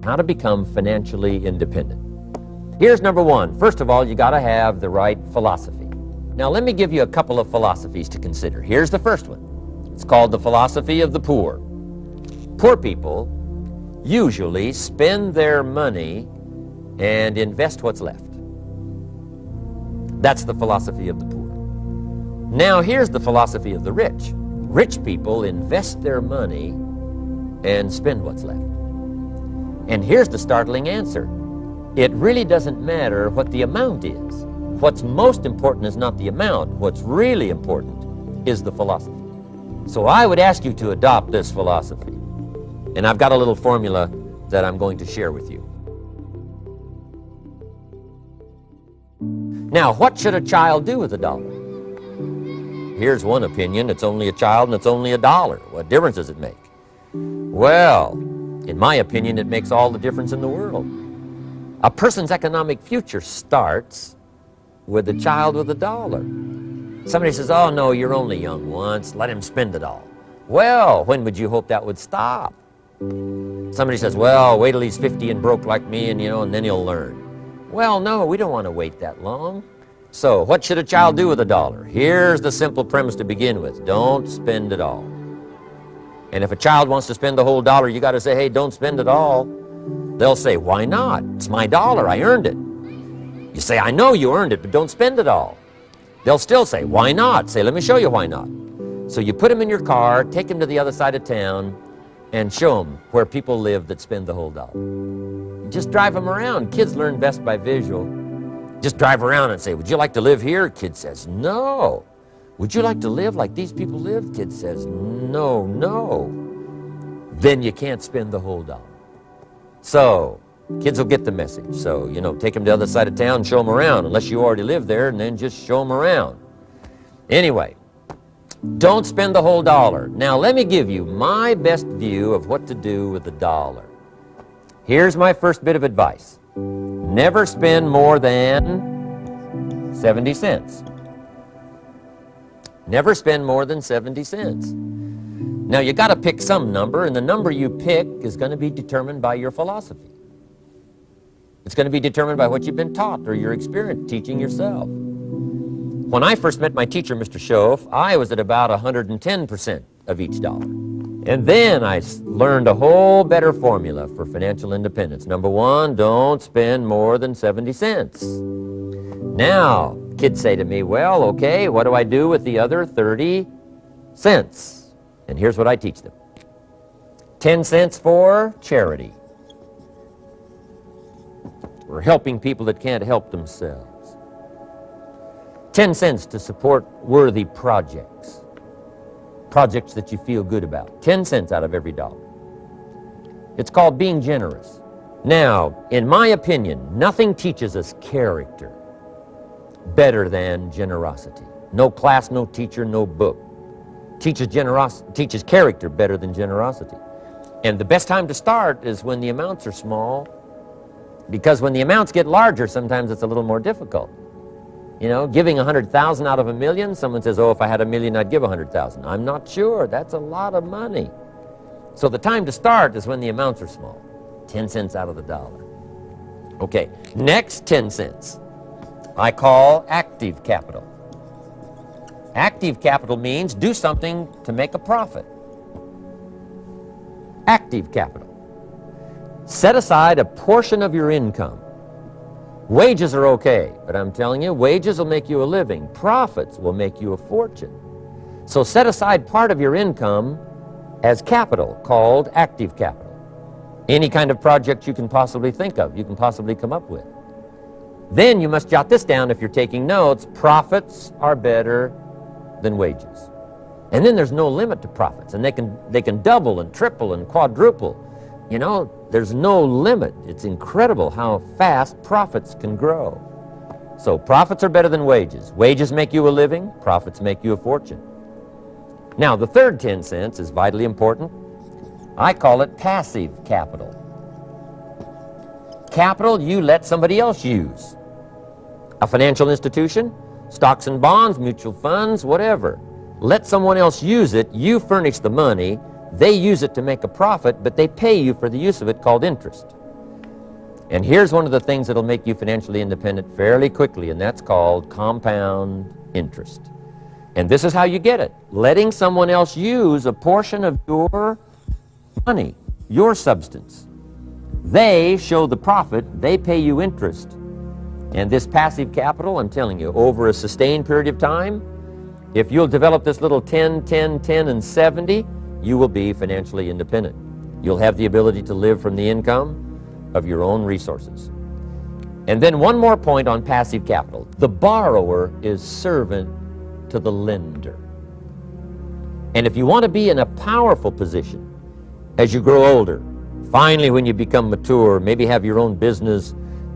How to become financially independent. Here's number one. First of all, you got to have the right philosophy. Now, let me give you a couple of philosophies to consider. Here's the first one. It's called the philosophy of the poor. Poor people usually spend their money and invest what's left. That's the philosophy of the poor. Now, here's the philosophy of the rich. Rich people invest their money and spend what's left. And here's the startling answer. It really doesn't matter what the amount is. What's most important is not the amount. What's really important is the philosophy. So I would ask you to adopt this philosophy. And I've got a little formula that I'm going to share with you. Now, what should a child do with $1? Here's one opinion. It's only a child and it's only $1. What difference does it make? Well, in my opinion, it makes all the difference in the world. A person's economic future starts with a child with $1. Somebody says, oh no, you're only young once, let him spend it all. Well, when would you hope that would stop? Somebody says, well, wait till he's 50 and broke like me and then he'll learn. Well, no, we don't want to wait that long. So what should a child do with $1? Here's the simple premise to begin with. Don't spend it all. And if a child wants to spend the whole $1, you got to say, hey, don't spend it all. They'll say, why not? It's my $1, I earned it. You say, I know you earned it, but don't spend it all. They'll still say, why not? Say, let me show you why not. So you put them in your car, take them to the other side of town, and show them where people live that spend the whole $1. Just drive them around. Kids learn best by visual. Just drive around and say, would you like to live here? Kid says, no. Would you like to live like these people live? Kid says, no, no. Then you can't spend the whole $1. So, kids will get the message. So, take them to the other side of town and show them around, unless you already live there, and then just show them around. Anyway, don't spend the whole $1. Now, let me give you my best view of what to do with $1. Here's my first bit of advice. Never spend more than 70 cents. Never spend more than 70 cents. Now, you got to pick some number, and the number you pick is going to be determined by your philosophy. It's going to be determined by what you've been taught or your experience teaching yourself. When I first met my teacher, Mr. Schoaf, I was at about 110% of each $1. And then I learned a whole better formula for financial independence. Number one, don't spend more than 70 cents. Now, kids say to me, well, okay, what do I do with the other 30 cents? And here's what I teach them. 10 cents for charity. We're helping people that can't help themselves. 10 cents to support worthy projects. Projects that you feel good about. 10 cents out of every $1. It's called being generous. Now, in my opinion, nothing teaches us character better than generosity. No class, no teacher, no book teaches character better than generosity. And the best time to start is when the amounts are small, because when the amounts get larger, sometimes it's a little more difficult. Giving 100,000 out of 1,000,000, someone says, oh, if I had 1,000,000, I'd give 100,000. I'm not sure. That's a lot of money. So the time to start is when the amounts are small. 10 cents out of the $1. Okay, next 10 cents I call active capital. Active capital means do something to make a profit. Active capital. Set aside a portion of your income. Wages are okay, but I'm telling you, wages will make you a living. Profits will make you a fortune. So set aside part of your income as capital, called active capital. Any kind of project you can possibly think of, you can possibly come up with. Then you must jot this down if you're taking notes. Profits are better than wages. And then there's no limit to profits, and they can double and triple and quadruple. There's no limit. It's incredible how fast profits can grow. So profits are better than wages. Wages make you a living, profits make you a fortune. Now, the third 10 cents is vitally important. I call it passive capital. Capital you let somebody else use. A financial institution, stocks and bonds, mutual funds, whatever. Let someone else use it, you furnish the money, They use it to make a profit, but they pay you for the use of it, called interest. And here's one of the things that'll make you financially independent fairly quickly, and that's called compound interest. And this is how you get it: letting someone else use a portion of your money, your substance. They show the profit, they pay you interest. And this passive capital, I'm telling you, over a sustained period of time, if you'll develop this little 10, 10, 10, and 70, you will be financially independent. You'll have the ability to live from the income of your own resources. And then one more point on passive capital. The borrower is servant to the lender. And if you want to be in a powerful position as you grow older, finally when you become mature, maybe have your own business,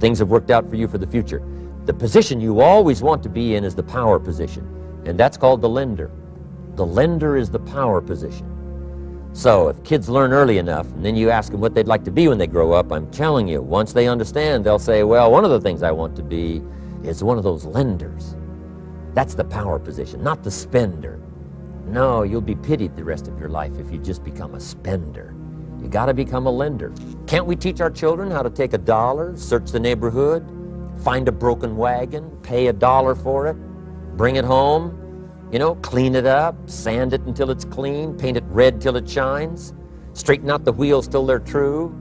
things have worked out for you for the future, the position you always want to be in is the power position, and that's called the lender. The lender is the power position. So if kids learn early enough, and then you ask them what they'd like to be when they grow up, I'm telling you, once they understand, they'll say, well, one of the things I want to be is one of those lenders. That's the power position, not the spender. No, you'll be pitied the rest of your life if you just become a spender. You got to become a lender. Can't we teach our children how to take $1, search the neighborhood, find a broken wagon, pay $1 for it, bring it home, you know, clean it up, sand it until it's clean, paint it red till it shines, straighten out the wheels till they're true,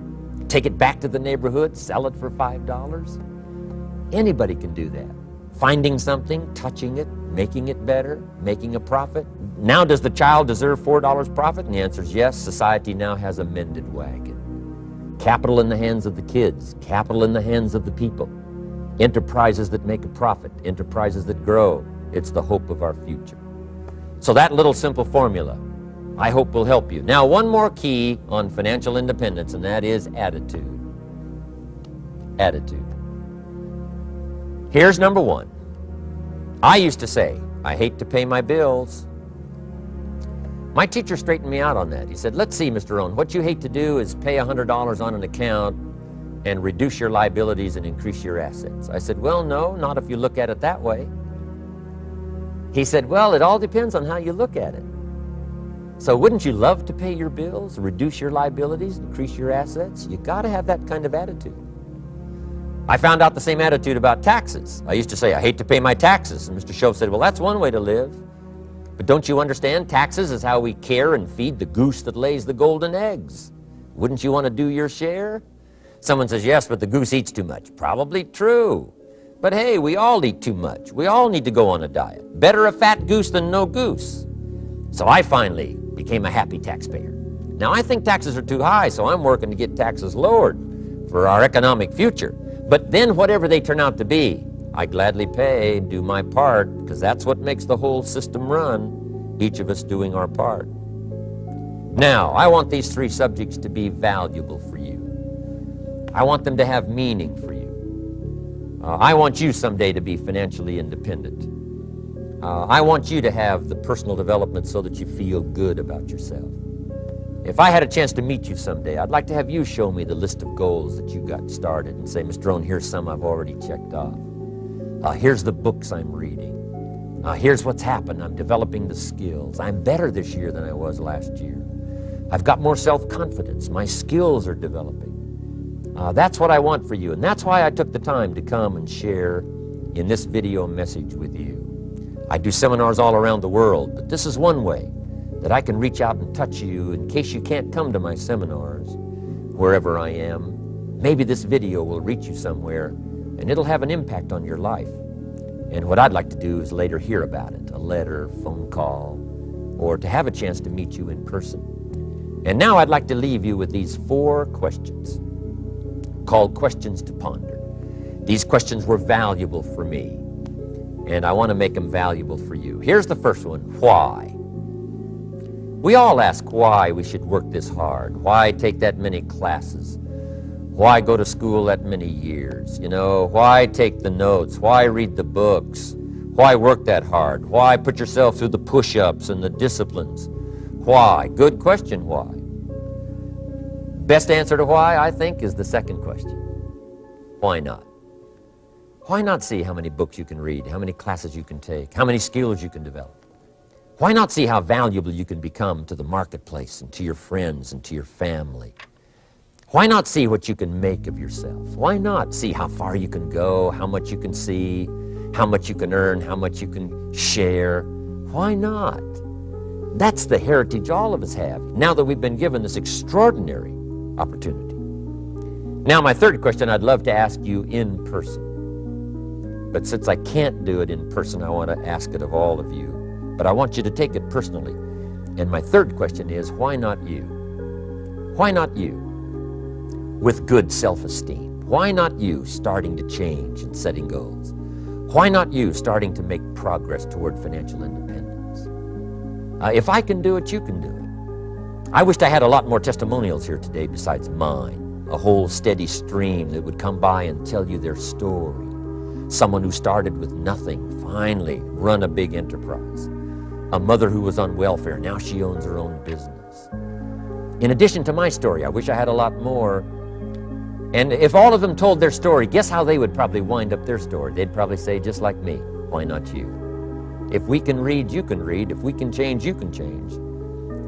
take it back to the neighborhood, sell it for $5? Anybody can do that. Finding something, touching it, making it better, making a profit. Now, does the child deserve $4 profit? And the answer is yes. Society now has a mended wagon. Capital in the hands of the kids, capital in the hands of the people. Enterprises that make a profit, enterprises that grow. It's the hope of our future. So that little simple formula, I hope, will help you. Now, one more key on financial independence, and that is attitude. Attitude. Here's number one. I used to say, I hate to pay my bills. My teacher straightened me out on that. He said, let's see, Mr. Rohn, what you hate to do is pay $100 on an account and reduce your liabilities and increase your assets. I said, well, no, not if you look at it that way. He said, well, it all depends on how you look at it. So wouldn't you love to pay your bills, reduce your liabilities, increase your assets? You got to have that kind of attitude. I found out the same attitude about taxes. I used to say, I hate to pay my taxes. And Mr. Shove said, well, that's one way to live. But don't you understand? Taxes is how we care and feed the goose that lays the golden eggs. Wouldn't you want to do your share? Someone says, yes, but the goose eats too much. Probably true. But hey, we all eat too much. We all need to go on a diet. Better a fat goose than no goose. So I finally became a happy taxpayer. Now, I think taxes are too high, so I'm working to get taxes lowered for our economic future. But then whatever they turn out to be, I gladly pay, do my part, because that's what makes the whole system run, each of us doing our part. Now, I want these three subjects to be valuable for you. I want them to have meaning for you. I want you someday to be financially independent. I want you to have the personal development so that you feel good about yourself. If I had a chance to meet you someday, I'd like to have you show me the list of goals that you got started and say, Mr. Rohn, here's some I've already checked off. Here's the books I'm reading. Here's what's happened. I'm developing the skills. I'm better this year than I was last year. I've got more self-confidence. My skills are developing. That's what I want for you, and that's why I took the time to come and share in this video message with you. I do seminars all around the world, but this is one way that I can reach out and touch you in case you can't come to my seminars, wherever I am. Maybe this video will reach you somewhere, and it'll have an impact on your life. And what I'd like to do is later hear about it, a letter, phone call, or to have a chance to meet you in person. And now I'd like to leave you with these 4 questions, called questions to ponder. These questions were valuable for me, and I want to make them valuable for you. Here's the first one: why? We all ask why we should work this hard. Why take that many classes? Why go to school that many years? You know, why take the notes? Why read the books? Why work that hard? Why put yourself through the push-ups and the disciplines? Why? Good question, why? Best answer to why, I think, is the second question. Why not? Why not see how many books you can read, how many classes you can take, how many skills you can develop? Why not see how valuable you can become to the marketplace and to your friends and to your family? Why not see what you can make of yourself? Why not see how far you can go, how much you can see, how much you can earn, how much you can share? Why not? That's the heritage all of us have, now that we've been given this extraordinary opportunity. Now, my third question I'd love to ask you in person. But since I can't do it in person, I want to ask it of all of you. But I want you to take it personally. And my third question is, why not you? Why not you? With good self-esteem. Why not you starting to change and setting goals? Why not you starting to make progress toward financial independence? If I can do it, you can do it. I wished I had a lot more testimonials here today besides mine. A whole steady stream that would come by and tell you their story. Someone who started with nothing, finally run a big enterprise. A mother who was on welfare, now she owns her own business. In addition to my story, I wish I had a lot more. And if all of them told their story, guess how they would probably wind up their story? They'd probably say, just like me, why not you? If we can read, you can read. If we can change, you can change.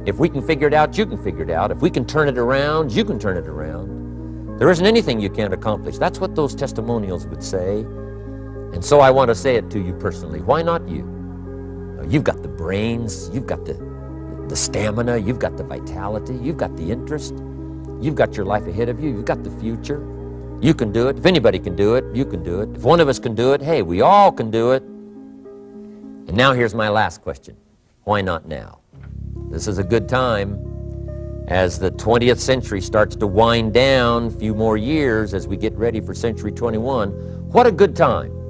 If we can figure it out, you can figure it out. If we can turn it around, you can turn it around. There isn't anything you can't accomplish. That's what those testimonials would say. And so I want to say it to you personally. Why not you? You've got the brains, you've got the stamina, you've got the vitality, you've got the interest, you've got your life ahead of you, you've got the future. You can do it. If anybody can do it, you can do it. If one of us can do it, hey, we all can do it. And now here's my last question. Why not now? This is a good time as the 20th century starts to wind down, a few more years as we get ready for century 21. What a good time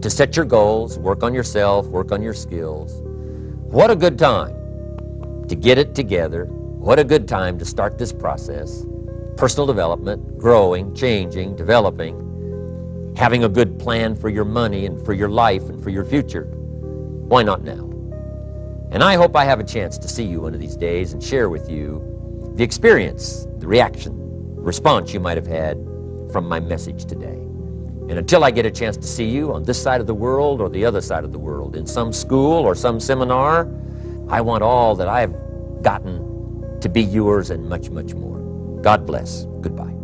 to set your goals, work on yourself, work on your skills. What a good time to get it together. What a good time to start this process. Personal development, growing, changing, developing, having a good plan for your money and for your life and for your future. Why not now? And I hope I have a chance to see you one of these days and share with you the experience, the reaction, response you might have had from my message today. And until I get a chance to see you on this side of the world or the other side of the world, in some school or some seminar, I want all that I have gotten to be yours and much, much more. God bless. Goodbye.